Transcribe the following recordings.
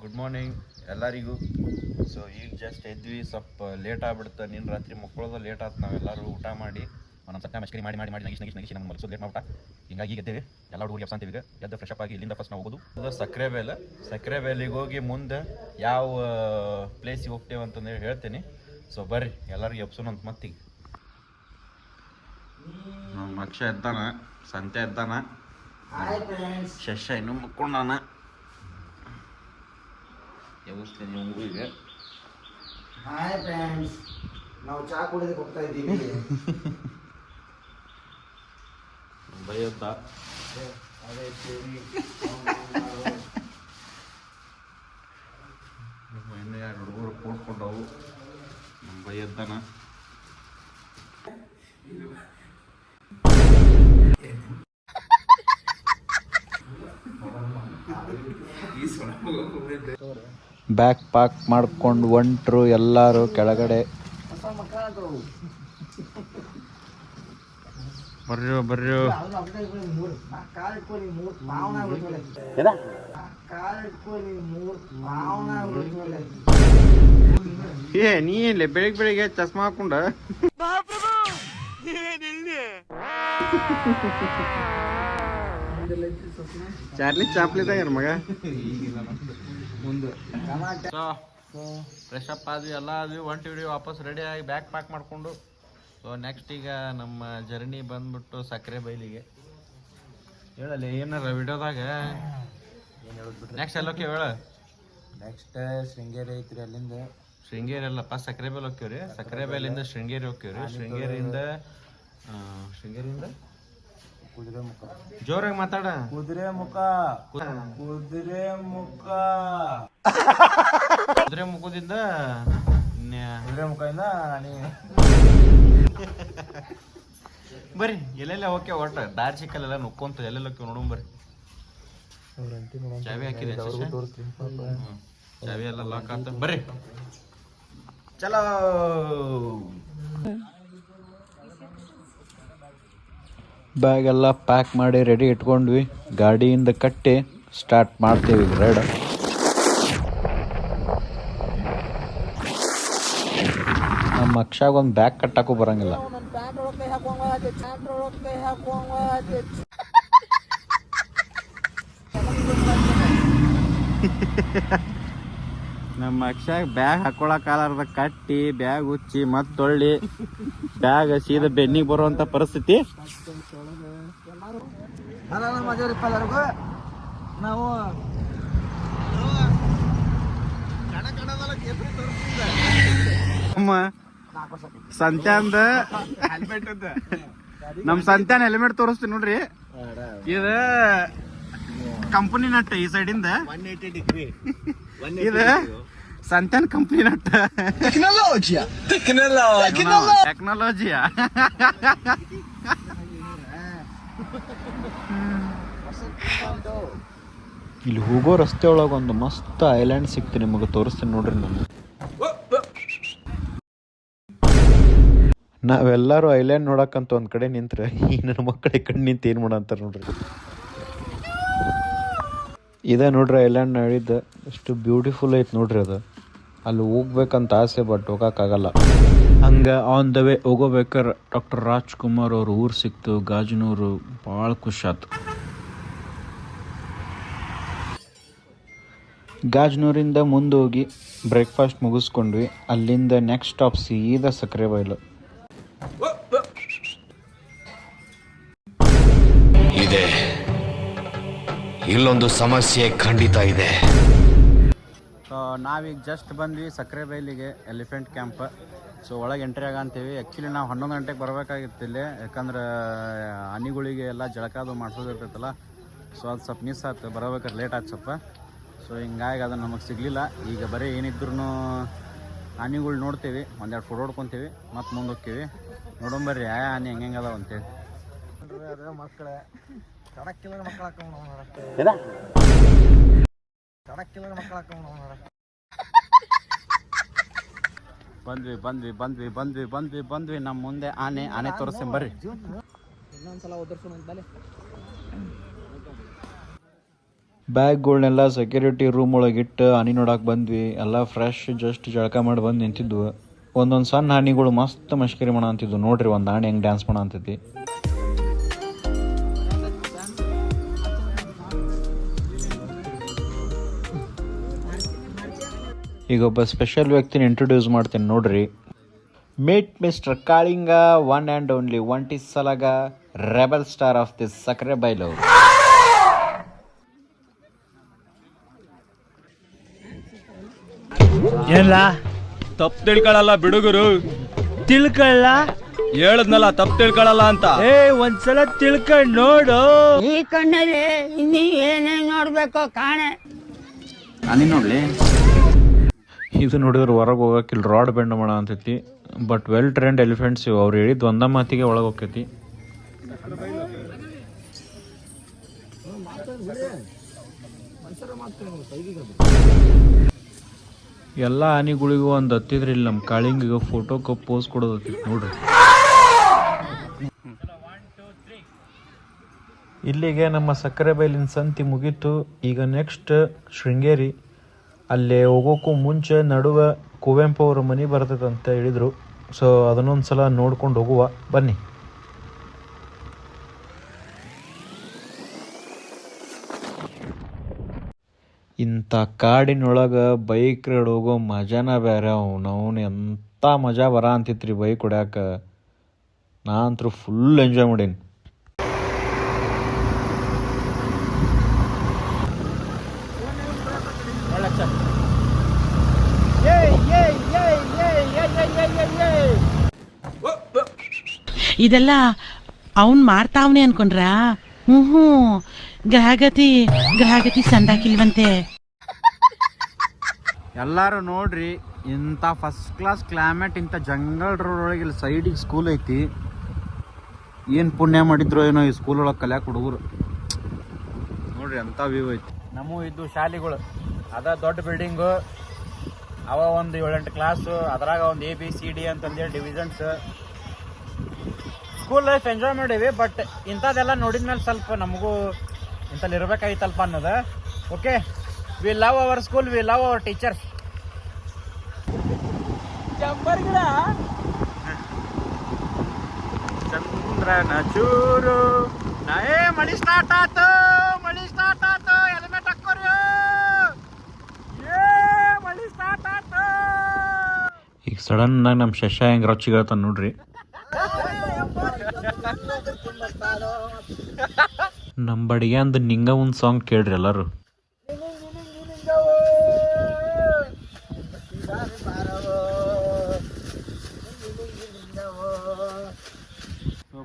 Good morning ಎಲ್ಲರಿಗೂ. So ಈಗ just ಎದ್ವಿ, ಸ್ವಲ್ಪ ಲೇಟ್ ಆಗ್ಬಿಡುತ್ತೆ. ನಿನ್ನ ರಾತ್ರಿ ಮಕ್ಕಳದ ಲೇಟ್ ಆಯ್ತು. ನಾವೆಲ್ಲರೂ ಊಟ ಮಾಡಿ ನಮ್ಮ ಸತ್ತ ಮಸ್ಕರಿ ಮಾಡಿ ಮಾಡಿ ಮಾಡಿ ನಗಿಸಿ ನಮ್ಮ ಮನಸ್ಸು ಲೇಟ್ ಮಾಡ್ಬಿಟ್ಟ. ಹಿಂಗಾಗಿ ಈಗ ಎದ್ದೇವೆ, ಎಲ್ಲ ಹುಡುಗರಿಗೆ ಅಪ್ಸಂತೀವಿ. ಈಗ ಎದ್ದು ಫ್ರೆಶ್ ಅಪ್ ಆಗಿ ಇಲ್ಲಿಂದ ಫಸ್ಟ್ ನಾವು ಹೋಗೋದು ಅದು ಸಕ್ಕರೆ ಬೇಲಿಗೆ ಹೋಗಿ ಮುಂದೆ ಯಾವ ಪ್ಲೇಸಿಗೆ ಹೋಗ್ತೇವೆ ಅಂತಂದೇಳಿ ಹೇಳ್ತೀನಿ. ಸೊ ಬರ್ರಿ ಎಲ್ಲರಿಗೂ ಎಪ್ಸೋಣ ಅಂತ ಮತ್ತೀಗ. ನಮ್ಮ ಅಕ್ಷ ಎದ್ದಾನ, ಸಂತೆ ಎದ್ದಾನ, ಶಶ ಇನ್ನೂ ಮುಕ್ಕೊಂಡಾನ. ಎಬ್ಬಿಸ್ತೀನಿ ನಿಮಗೂ ಈಗ. ಹಾಯ್ ಫ್ರೆಂಡ್ಸ್, ನಾವು ಚಾ ಕುಡಿದಕ್ಕೆ ಹೋಗ್ತಾ ಇದ್ದೀವಿ. ಬೈಯತ್ತ ಇನ್ನು ಎರಡು ಹುಡುಗರು ಕೂಡ್ಕೊಂಡವು. ನಮ್ಮ ಬೈಯದ್ದಾನ. ಬ್ಯಾಗ್ ಪ್ಯಾಕ್ ಮಾಡ್ಕೊಂಡು ಹೊಂಟ್ರು ಎಲ್ಲರೂ ಕೆಳಗಡೆ. ಬರ್ರಿ ಏ ನೀ ಇಲ್ಲ ಬೆಳಿಗ್ಗೆ ಚಸ್ಮಾ ಹಾಕೊಂಡ ಚಾರ್ಲಿ ಚಾಪ್ಲಿದಾಗ ಮಗ. ಫ್ರೆಶ್ ಅಪ್ ಆದ್ವಿ, ಎಲ್ಲ ಆದ್ವಿ, ಹೊಂಟಿವಿ ವಾಪಸ್ ರೆಡಿ ಆಗಿ ಬ್ಯಾಗ್ ಪ್ಯಾಕ್ ಮಾಡಿಕೊಂಡು. ಸೊ ನೆಕ್ಸ್ಟ್ ಈಗ ನಮ್ಮ ಜರ್ನಿ ಬಂದ್ಬಿಟ್ಟು ಸಕ್ಕರೆ ಬೈಲಿಗೆ. ಹೇಳಲ್ಲಿ ಏನಾರ ವಿಡಿಯೋದಾಗ ನೆಕ್ಸ್ಟ್ ಎಲ್ಲೋಕೆ ಹೇಳ. ನೆಕ್ಸ್ಟ್ ಶೃಂಗೇರಿ ಐತ್ರಿ, ಅಲ್ಲಿಂದ ಶೃಂಗೇರಿ ಅಲ್ಲಪ್ಪ, ಸಕ್ಕರೆ ಬೇಲ್ ಹೋಗ್ತೀವ್ರಿ. ಸಕ್ಕರೆ ಬೇಲಿಂದ ಶೃಂಗೇರಿ ಹೋಗ್ತೀವ್ರಿ. ಶೃಂಗೇರಿಯಿಂದ ಕುದುರೆ ಮುಖ. ಜೋರಾಗಿ ಮಾತಾಡ. ಕುದುರೆ ಮುಖದಿಂದ ಬರ್ರಿ ಎಲ್ಲೆಲ್ಲ ಓಕೆ ಒಟ್ಟು ದಾರಿ ಸಿಕ್ಕಲ್ಲೆಲ್ಲ ನುಕ್ಕೊಂತ ಎಲ್ಲೆಲ್ಲ ಹೋಗಿ ನೋಡೋಣ ಬರ್ರಿ. ಚಾವಿ ಹಾಕಿದೆ, ಚಾವಿ ಎಲ್ಲ ಲಾಕ್ ಆಗ್ತ. ಬರ್ರಿ ಚಲೋ. ಬ್ಯಾಗ್ ಎಲ್ಲ ಪ್ಯಾಕ್ ಮಾಡಿ ರೆಡಿ ಇಟ್ಕೊಂಡ್ವಿ. ಗಾಡಿಯಿಂದ ಕಟ್ಟಿ ಸ್ಟಾರ್ಟ್ ಮಾಡ್ತೀವಿ ರೈಡ್. ನಮ್ಮ ಅಕ್ಷಾಗ ಒಂದು ಬ್ಯಾಗ್ ಕಟ್ಟಕ್ಕೂ ಬರಂಗಿಲ್ಲ. ನಮ್ಮ ಅಕ್ಷಾಗ ಬ್ಯಾಗ್ ಹಾಕೊಳಕಾಲಾರ್ದ ಕಟ್ಟಿ ಬ್ಯಾಗ್ ಉಚ್ಚಿ ಮತ್ತೆ ತೊಳ್ಳಿ ಬ್ಯಾಗ್ ಸೀದಾ ಬೆನ್ನಿಗೆ ಬರುವಂತ ಪರಿಸ್ಥಿತಿ. ನಾವು ನಮ್ಮ ಸಂತ್ಯಾಂದ ನಮ್ಮ ಸಂತ್ಯಾನ ಹೆಲ್ಮೆಟ್ ತೋರಿಸ್ತೀನಿ ನೋಡ್ರಿ. ಇದು ಕಂಪನಿ ನಟ್ ಈ ಸೈಡಿಂದ, ಇದು ಸಂತ್ಯಾನ ಕಂಪನಿ ನಟ್. ಟೆಕ್ನಾಲಜಿಯಾ ಇಲ್ಲಿ ಹೋಗೋ ರಸ್ತೆ ಒಳಗೆ ಒಂದು ಮಸ್ತ್ ಐಲ್ಯಾಂಡ್ ಸಿಕ್ತು, ನಿಮಗೆ ತೋರಿಸ್ತೀನಿ ನೋಡ್ರಿ. ನಾವೆಲ್ಲರೂ ಐಲ್ಯಾಂಡ್ ನೋಡಕ್ಕಂತ ಒಂದ್ ಕಡೆ ನಿಂತ್ರೆ ಈ ನನ್ನ ಮಕ್ಕಳ ಈ ಕಡೆ ನಿಂತು ಏನ್ ಮಾಡಂತಾರ ನೋಡ್ರಿ. ಇದೇ ನೋಡ್ರಿ ಐಲ್ಯಾಂಡ್ ಹೇಳಿದ್ದ, ಎಷ್ಟು ಬ್ಯೂಟಿಫುಲ್ ಐತ್ ನೋಡ್ರಿ. ಅದು ಅಲ್ಲಿ ಹೋಗ್ಬೇಕಂತ ಆಸೆ, ಬಟ್ ಹೋಗಕ್ಕಾಗಲ್ಲ. ಹಂಗ ಆನ್ ದ ವೇ ಹೋಗೋಬೇಕಾರೆ ಡಾಕ್ಟರ್ ರಾಜ್ಕುಮಾರ್ ಅವ್ರ ಊರು ಸಿಕ್ತು, ಗಾಜನೂರು. ಭಾಳ ಖುಷಿ ಆಯ್ತು. ಗಾಜನೂರಿಂದ ಮುಂದೆ ಹೋಗಿ ಬ್ರೇಕ್ಫಾಸ್ಟ್ ಮುಗಿಸ್ಕೊಂಡ್ವಿ. ಅಲ್ಲಿಂದ ನೆಕ್ಸ್ಟ್ ಸ್ಟಾಪ್ ಸೀದಾ ಸಕ್ಕರೆ ಬೈಲು. ಇದೆ ಇಲ್ಲೊಂದು ಸಮಸ್ಯೆ ಖಂಡಿತ ಇದೆ. ಸೊ ನಾವೀಗ ಜಸ್ಟ್ ಬಂದ್ವಿ ಸಕ್ಕರೆ ಬೈಲಿಗೆ, ಎಲಿಫೆಂಟ್ ಕ್ಯಾಂಪ್. ಸೊ ಒಳಗೆ ಎಂಟ್ರಿ ಆಗಂತೀವಿ. ಆ್ಯಕ್ಚುಲಿ ನಾವು 11 ಗಂಟೆಗೆ ಬರಬೇಕಾಗಿತ್ತು ಇಲ್ಲಿ, ಯಾಕಂದ್ರೆ ಆನೆಗಳಿಗೆ ಎಲ್ಲ ಜಳಕಾದು ಮಾಡಿಸೋದಿರ್ತೈತಲ್ಲ. ಸೊ ಅದು ಸ್ವಲ್ಪ ಮಿಸ್ ಆಯ್ತು, ಬರಬೇಕಾದ್ರೆ ಲೇಟ್ ಆಯ್ತು ಸ್ವಲ್ಪ. ಸೊ ಹಿಂಗಾಗಿ ಅದು ನಮಗೆ ಸಿಗಲಿಲ್ಲ. ಈಗ ಬರೀ ಏನಿದ್ರು ಆನೆಗಳು ನೋಡ್ತೀವಿ, ಒಂದೆರಡು ಫೋಟೋ ಹೊಡ್ಕೊತೀವಿ, ಮತ್ತು ಮುಂದೆ ಹೋಗ್ತೀವಿ. ನೋಡೋಂಬರ್ರಿ ಯಾವ ಆನೆ ಹೆಂಗೆ ಅದಾವ ಅಂತೇಳಿ. ಮಕ್ಕಳೇ ಕಡಕ್ಕಿಲ್ಲ ಮಕ್ಕಳು ಬಂದ್ವಿ ನಮ್ಮ ಮುಂದೆ ಆನೆ ತೋರಿಸ್ತೀನಿ ಬರ್ರಿ. ಇನ್ನೊಂದ್ಸಲ ಬ್ಯಾಗ್ಗಳ್ನೆಲ್ಲ ಸೆಕ್ಯೂರಿಟಿ ರೂಮ್ ಒಳಗಿಟ್ಟು ಆನೆ ನೋಡಕ್ಕೆ ಬಂದ್ವಿ. ಎಲ್ಲ ಫ್ರೆಶ್ ಜಸ್ಟ್ ಜಳಕ ಮಾಡಿ ಬಂದು ನಿಂತಿದ್ವು. ಒಂದೊಂದು ಸಣ್ಣ ಆನೆಗಳು ಮಸ್ತ್ ಮಷ್ಕರಿ ಮಾಡ ಅಂತಿದ್ವು. ನೋಡ್ರಿ ಒಂದು ಆನೆ ಹೆಂಗೆ ಡ್ಯಾನ್ಸ್ ಮಾಡ ಅಂತೈತಿ. ಈಗ ಒಬ್ಬ ಸ್ಪೆಷಲ್ ವ್ಯಕ್ತಿನ ಇಂಟ್ರೊಡ್ಯೂಸ್ ಮಾಡ್ತೀನಿ ನೋಡ್ರಿ. Meet mister Kalinga, one and only ಒಂಟಿ ಸಲಗ ರೆಬಲ್ ಸ್ಟಾರ್ ಆಫ್ ದಿಸ್ ಸಕ್ಕರೆ ಬೈಲು. ಏನ್ಲ ತಪ್ಪು ತಿಳ್ಕೊಳಲ್ಲ ಬಿಡುಗರು. ತಿಳ್ಕೊಳ್ಳ ಹೇಳದ್ನಲ್ಲ ತಪ್ಪು ತಿಳ್ಕೊಳಲ್ಲ ಅಂತ. ಒಂದ್ಸಲ ತಿಳ್ಕೊಂಡ್ ನೋಡು. ಈ ಕಣ್ಣಲ್ಲಿ ಇನ್ನೀ ಏನೇನ್ ನೋಡ್ಬೇಕೋ ಕಾಣೆ. ಆನೆ ನೋಡ್ಲಿ. ಇದು ನೋಡಿದ್ರೆ ಹೊರಗೆ ಹೋಗಕ್ಕೆ ಇಲ್ಲಿ ರಾಡ್ ಬೆಂಡ್ ಮಾಡ ಅಂತೈತಿ. ಬಟ್ ವೆಲ್ ಟ್ರೈನ್ಡ್ ಎಲಿಫೆಂಟ್ಸ್ ಇವು. ಅವ್ರು ಹೇಳಿದ್ದು ಒಂದ ಮಾತಿಗೆ ಒಳಗೆ ಹೋಗ್ತೈತಿ. ಎಲ್ಲ ಆನೆಗಳಿಗೂ ಒಂದು ಹತ್ತಿದ್ರೆ ಇಲ್ಲಿ ನಮ್ಮ ಕಾಳಿಂಗಿಗೆ ಫೋಟೋಕ್ಕೆ ಪೋಸ್ ಕೊಡೋದೈತಿ ನೋಡ್ರಿ. ಇಲ್ಲಿಗೆ ನಮ್ಮ ಸಕ್ಕರೆ ಬೈಲಿನ ಸಂತಿ ಮುಗೀತು. ಈಗ ನೆಕ್ಸ್ಟ್ ಶೃಂಗೇರಿ. ಅಲ್ಲೇ ಹೋಗೋಕ್ಕೂ ಮುಂಚೆ ನಡುವೆ ಕುವೆಂಪು ಅವ್ರ ಮನೆ ಬರ್ತೈತೆ ಅಂತ ಹೇಳಿದರು. ಸೊ ಅದನ್ನೊಂದು ಸಲ ನೋಡ್ಕೊಂಡು ಹೋಗುವ ಬನ್ನಿ. ಇಂಥ ಕಾಡಿನೊಳಗೆ ಬೈಕ್ ರೈಡ್ ಹೋಗೋ ಮಜಾನ ಬೇರೆ. ಅವನು ಎಂಥ ಮಜಾ ಬರ ಅಂತಿತ್ರಿ ಬೈಕ್ ಹೊಡ್ಯಾಕ. ನಾ ಅಂತೂ ಫುಲ್ ಎಂಜಾಯ್ ಮಾಡೀನಿ. ಇದೆಲ್ಲ ಅವನ್ ಮಾಡ್ತಾವನೆ ಅನ್ಕೊಂಡ್ರ? ಗ್ರಹಗತಿ ಸಂದಾಕಿಲ್ವಂತೆ. ಎಲ್ಲರೂ ನೋಡ್ರಿ, ಇಂಥ ಫಸ್ಟ್ ಕ್ಲಾಸ್ ಕ್ಲೈಮೇಟ್, ಇಂಥ ಜಂಗಲ್ ರೋಡ್ ಒಳಗೆ ಇಲ್ಲಿ ಸೈಡಿಗೆ ಸ್ಕೂಲ್ ಐತಿ. ಏನು ಪುಣ್ಯ ಮಾಡಿದ್ರು ಏನೋ ಈ ಸ್ಕೂಲ್ ಒಳಗೆ ಕಲ್ಯಾಕ ಹುಡುಗರು. ನೋಡ್ರಿ ಎಂಥ ವ್ಯೂ ಐತಿ. ನಮ್ಮ ಇದ್ದು ಶಾಲೆಗಳು ಅದ ದೊಡ್ಡ ಬಿಲ್ಡಿಂಗು, ಅವ ಒಂದು 7-8 ಕ್ಲಾಸು, ಅದ್ರಾಗ ಒಂದು ABCD ಅಂತಂದೇಳಿ ಡಿವಿಷನ್ಸ್. ಸ್ಕೂಲ್ ಲೈಫ್ ಎಂಜಾಯ್ ಮಾಡೀವಿ. ಬಟ್ ಇಂಥದ್ದೆಲ್ಲ ನೋಡಿದ್ಮೇಲೆ ಸ್ವಲ್ಪ ನಮಗೂ ಇಂಥಲ್ಲಿ ಇರ್ಬೇಕಾಗಿತ್ತಲ್ಪ ಅನ್ನೋದು. Okay, we love our school, we love our teachers. ಚಂದ್ರನ ಚೂರು ಮಳಿ ಸ್ಟಾರ್ಟ್ ಆತು, ಹೆಲ್ಮೆಟ್ ಹಾಕೋರಿ, ಮಳಿ ಸ್ಟಾರ್ಟ್ ಆತು. ಈಗ ಸಡನ್ ಆಗಿ ನಮ್ಮ ಶಶ ಹೆಂಗ್ ರೊಚ್ಚಿಗಳ್ತಾನ ನೋಡ್ರಿ. ನಮ್ಮ ಬಡಿಗೆ ಅಂದ ನಿಂಗ ಒಂದು ಸಾಂಗ್ ಕೇಳ್ರಿ ಎಲ್ಲರೂ.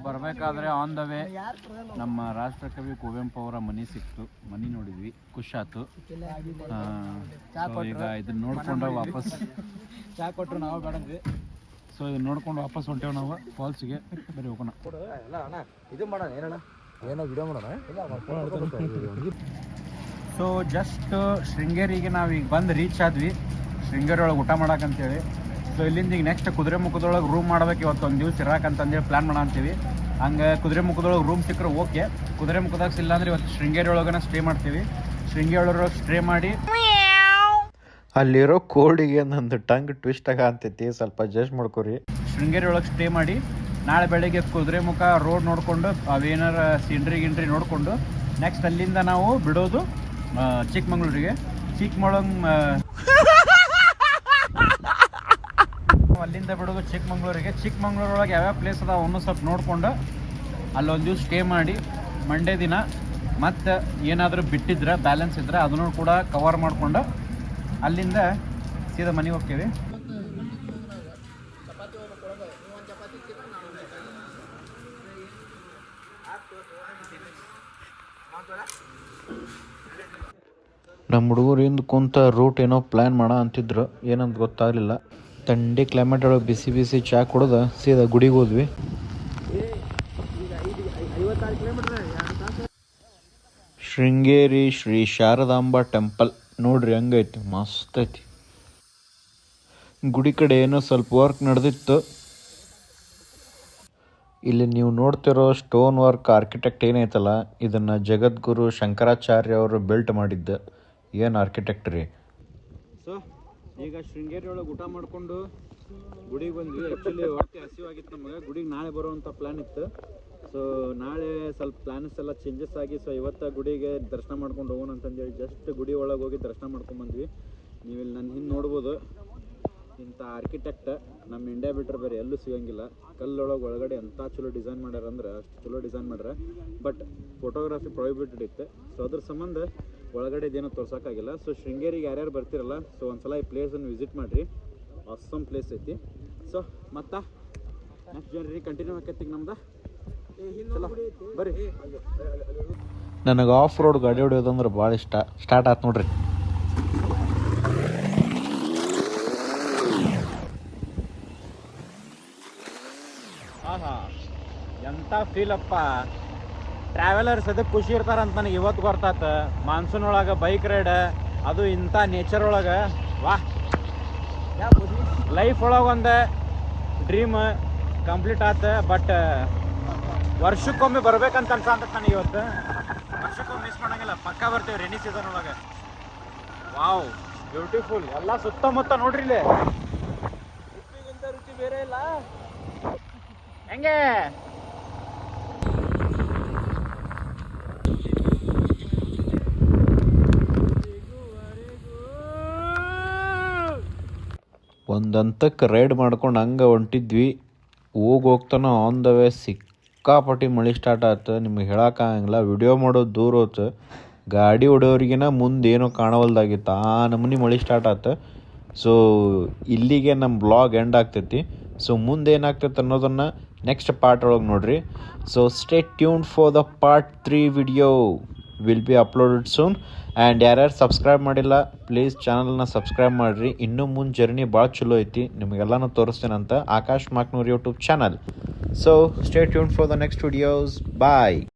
ಬರಬೇಕಾದ್ರೆ ಆನ್ ದ ವೇ ನಮ್ಮ ರಾಷ್ಟ್ರಕವಿ ಕುವೆಂಪು ಅವರ ಮನೆ ಸಿಕ್ತು. ಮನೆ ನೋಡಿದ್ವಿ, ಖುಷಾತು. ಈಗ ಇದನ್ನ ನೋಡ್ಕೊಂಡು ವಾಪಸ್ ಚಾ ಕೊಟ್ಟರು ನಾವು ಬೇಡಂದ್ವಿ. ಸೊ ಇದನ್ನ ನೋಡ್ಕೊಂಡು ವಾಪಸ್ ಹೊಂಟೇವು ನಾವು ಫಾಲ್ಸ್ಗೆ. ಬರೀ ಹೋಗೋಣ. ಸೊ ಜಸ್ಟ್ ಶೃಂಗೇರಿಗೆ ನಾವೀಗ ಬಂದು ರೀಚ್ ಆದ್ವಿ. ಶೃಂಗೇರಿ ಒಳಗೆ ಊಟ ಮಾಡಕ್ಕಂತೇಳಿ. ಸೊ ಇಲ್ಲಿಂದ ಈಗ ನೆಕ್ಸ್ಟ್ ಕುದುರೆಮುಖದೊಳಗೆ ರೂಮ್ ಮಾಡ್ಬೇಕು. ಇವತ್ತೊಂದು ದಿವ್ಸ ಇರಾಕಂತಂದೇಳಿ ಪ್ಲ್ಯಾನ್ ಮಾಡೋಣ ಅಂತೀವಿ. ಹಂಗೆ ಕುದುರೆಮುಖದೊಳಗೆ ರೂಮ್ ಸಿಕ್ಕರೆ ಓಕೆ. ಕುದುರೆಮುಖದಾಗ ಇಲ್ಲ ಅಂದ್ರೆ ಇವತ್ತು ಶೃಂಗೇರಿ ಒಳಗನ ಸ್ಟೇ ಮಾಡ್ತೀವಿ. ಶೃಂಗೇರಿ ಒಳಗೆ ಸ್ಟೇ ಮಾಡಿ ಅಲ್ಲಿರೋ ಕೋಲ್ಡಿಗೆ ನಂದು ಟಂಗ್ ಟ್ವಿಸ್ಟ್ ಆಗ ಅಂತೈತಿ, ಸ್ವಲ್ಪ ಅಡ್ಜಸ್ಟ್ ಮಾಡ್ಕೊರಿ. ಶೃಂಗೇರಿ ಒಳಗೆ ಸ್ಟೇ ಮಾಡಿ ನಾಳೆ ಬೆಳಗ್ಗೆ ಕುದುರೆಮುಖ ರೋಡ್ ನೋಡಿಕೊಂಡು ಅವೇನಾರ ಸೀನ್ರಿ ನೋಡಿಕೊಂಡು ನೆಕ್ಸ್ಟ್ ಅಲ್ಲಿಂದ ನಾವು ಬಿಡೋದು ಚಿಕ್ಕಮಂಗ್ಳೂರಿಗೆ. ಅಲ್ಲಿಂದ ಬಿಡೋದು ಚಿಕ್ಕಮಂಗ್ಳೂರಿಗೆ. ಚಿಕ್ಕಮಂಗ್ಳೂರೊಳಗೆ ಯಾವ್ಯಾವ ಪ್ಲೇಸ್ ಅದಾವ ಅವನು ಸ್ವಲ್ಪ ನೋಡಿಕೊಂಡು ಅಲ್ಲೊಂದು ದಿವ್ಸ ಸ್ಟೇ ಮಾಡಿ ಮಂಡೇ ದಿನ ಮತ್ತು ಏನಾದರೂ ಬಿಟ್ಟಿದ್ರೆ ಬ್ಯಾಲೆನ್ಸ್ ಇದ್ದರೆ ಅದನ್ನು ಕೂಡ ಕವರ್ ಮಾಡಿಕೊಂಡು ಅಲ್ಲಿಂದ ಸೀದಾ ಮನೆಗೆ ಹೋಗ್ತೀವಿ. ನಮ್ಮ ಹುಡುಗರು ಹಿಂದೆ ಕುಂತ ರೂಟ್ ಏನೋ ಪ್ಲ್ಯಾನ್ ಮಾಡ ಅಂತಿದ್ರು. ಏನಂತ ಗೊತ್ತಾಗಲಿಲ್ಲ. ಥಂಡಿ ಕ್ಲೈಮೇಟ್ ಒಳಗೆ ಬಿಸಿ ಬಿಸಿ ಚಾ ಕುಡ್ದು ಸೀದಾ ಗುಡಿಗೆ ಹೋದ್ವಿ. ಶೃಂಗೇರಿ ಶ್ರೀ ಶಾರದಾಂಬಾ ಟೆಂಪಲ್ ನೋಡ್ರಿ ಹಂಗೈತಿ, ಮಸ್ತ್ ಐತಿ. ಗುಡಿ ಕಡೆ ಏನೋ ಸ್ವಲ್ಪ ವರ್ಕ್ ನಡೆದಿತ್ತು. ಇಲ್ಲಿ ನೀವು ನೋಡ್ತಿರೋ ಸ್ಟೋನ್ ವರ್ಕ್ ಆರ್ಕಿಟೆಕ್ಟ್ ಏನೈತಲ್ಲ, ಇದನ್ನು ಜಗದ್ಗುರು ಶಂಕರಾಚಾರ್ಯ ಅವರು ಬಿಲ್ಟ್ ಮಾಡಿದ್ದ. ಏನು ಆರ್ಕಿಟೆಕ್ಟ್ ರೀ. ಸೊ ಈಗ ಶೃಂಗೇರಿ ಒಳಗೆ ಊಟ ಮಾಡಿಕೊಂಡು ಗುಡಿಗೆ ಬಂದ್ವಿ. ಆ್ಯಕ್ಚುಲಿ ಹೊಟ್ಟೆ ಹಸಿವಾಗಿತ್ತು ನಮಗೆ. ಗುಡಿಗೆ ನಾಳೆ ಬರುವಂಥ ಪ್ಲ್ಯಾನ್ ಇತ್ತು. ಸೊ ನಾಳೆ ಸ್ವಲ್ಪ ಪ್ಲ್ಯಾನ್ಸ್ ಎಲ್ಲ ಚೇಂಜಸ್ ಆಗಿ ಸೊ ಇವತ್ತು ಗುಡಿಗೆ ದರ್ಶನ ಮಾಡ್ಕೊಂಡು ಹೋಗೋಣ ಅಂತಂದೇಳಿ ಜಸ್ಟ್ ಗುಡಿ ಒಳಗೆ ಹೋಗಿ ದರ್ಶನ ಮಾಡ್ಕೊಂಡ್ಬಂದ್ವಿ. ನೀವು ಇಲ್ಲಿ ನನ್ನ ಹಿಂದೆ ನೋಡ್ಬೋದು, ಇಂಥ ಆರ್ಕಿಟೆಕ್ಟ್ ನಮ್ಮ ಇಂಡಿಯಾ ಬಿಟ್ಟರೆ ಬೇರೆ ಎಲ್ಲೂ ಸಿಗೋಂಗಿಲ್ಲ. ಕಲ್ಲೊಳಗೆ ಒಳಗಡೆ ಎಂಥ ಚಲೋ ಡಿಸೈನ್ ಮಾಡ್ಯಾರ ಅಂದ್ರೆ ಅಷ್ಟು ಚಲೋ ಡಿಸೈನ್ ಮಾಡ್ಯಾರ. ಬಟ್ ಫೋಟೋಗ್ರಫಿ ಪ್ರೊಹಿಬಿಟೆಡ್ ಇತ್ತು. ಸೊ ಅದ್ರ ಸಂಬಂಧ ಒಳಗಡೆ ಇದೇನೋ ತೋರ್ಸೋಕ್ಕಾಗಿಲ್ಲ. ಸೊ ಶೃಂಗೇರಿಗೆ ಯಾರ್ಯಾರು ಬರ್ತಿರಲ್ಲ, ಸೊ ಒಂದ್ಸಲ ಈ ಪ್ಲೇಸನ್ನು ವಿಸಿಟ್ ಮಾಡಿರಿ. ಆಸಮ್ ಪ್ಲೇಸ್ ಐತಿ. ಸೊ ಮತ್ತು ನೆಕ್ಸ್ಟ್ ಜರ್ನಿ ಕಂಟಿನ್ಯೂ ಆಕೈತಿ ನಮ್ದು. ಬರ್ರಿ. ನನಗೆ ಆಫ್ ರೋಡ್ ಗಾಡಿ ಹೊಡಿಯೋದಂದ್ರೆ ಭಾಳ ಇಷ್ಟ. ಸ್ಟಾರ್ಟ್ ಆಯ್ತು ನೋಡ್ರಿ. ಎಂಥ ಫೀಲಪ್ಪ. ಟ್ರಾವೆಲರ್ಸ್ ಅದಕ್ಕೆ ಖುಷಿ ಇರ್ತಾರಂತ ನನಗೆ ಇವತ್ತು ಗೊತ್ತಾತ. ಮಾನ್ಸೂನ್ ಒಳಗೆ ಬೈಕ್ ರೈಡ್, ಅದು ಇಂಥ ನೇಚರ್ ಒಳಗೆ, ವಾಹ್. ಲೈಫ್ ಒಳಗೆ ಒಂದು ಡ್ರೀಮ್ ಕಂಪ್ಲೀಟ್ ಆತ. ಬಟ್ ವರ್ಷಕ್ಕೊಮ್ಮೆ ಬರ್ಬೇಕಂತ ಅನ್ಸಂತ ನನಗೆ ಇವತ್ತು. ವರ್ಷಕ್ಕೊಮ್ಮೆ ಮಿಸ್ ಮಾಡಂಗಿಲ್ಲ, ಪಕ್ಕ ಬರ್ತೀವಿ ರೇನಿ ಸೀಸನ್ ಒಳಗೆ. Wow, beautiful. ಎಲ್ಲ ಸುತ್ತಮುತ್ತ ನೋಡ್ರಿ ಇಲ್ಲಿ. ಉಪ್ಪಿಗಿಂತ ರುಚಿ ಬೇರೆ ಇಲ್ಲ. ಹೆಂಗೆ ಒಂದಂತಕ್ಕೆ ರೈಡ್ ಮಾಡ್ಕೊಂಡು ಹಂಗೆ ಹೊಂಟಿದ್ವಿ. ಹೋಗ್ತಾನೋ ಆನ್ ದ ವೇ ಸಿಕ್ಕಾಪಟ್ಟಿ ಮಳೆ ಸ್ಟಾರ್ಟ್ ಆಯ್ತು. ನಿಮಗೆ ಹೇಳೋಕ್ಕಾಗಂಗಿಲ್ಲ. ವಿಡಿಯೋ ಮಾಡೋದು ದೂರ ಹೋಯ್ತು. ಗಾಡಿ ಹೊಡೆಯೋರಿಗಿನ ಮುಂದೆ ಏನೋ ಕಾಣವಲ್ದಾಗಿತ್ತು. ಆ ನಮೂನಿ ಮಳೆ ಸ್ಟಾರ್ಟ್ ಆಯ್ತು. ಸೊ ಇಲ್ಲಿಗೆ ನಮ್ಮ ಬ್ಲಾಗ್ ಎಂಡ್ ಆಗ್ತೈತಿ. ಸೊ ಮುಂದೆ ಏನಾಗ್ತೈತೆ ಅನ್ನೋದನ್ನು ನೆಕ್ಸ್ಟ್ ಪಾರ್ಟ್ ಒಳಗೆ ನೋಡ್ರಿ. So stay tuned for the part 3 video will be uploaded soon. And ಯಾರ್ಯಾರು ಸಬ್ಸ್ಕ್ರೈಬ್ ಮಾಡಿಲ್ಲ ಪ್ಲೀಸ್ ಚಾನಲ್ನ ಸಬ್ಸ್ಕ್ರೈಬ್ ಮಾಡಿರಿ. ಇನ್ನೂ ಮುಂದೆ ಜರ್ನಿ ಭಾಳ ಚಲೋ ಐತಿ. ನಿಮಗೆಲ್ಲನೂ ತೋರಿಸ್ತೇನಂತ Akash Maknoor YouTube channel. So stay tuned for the next videos. Bye.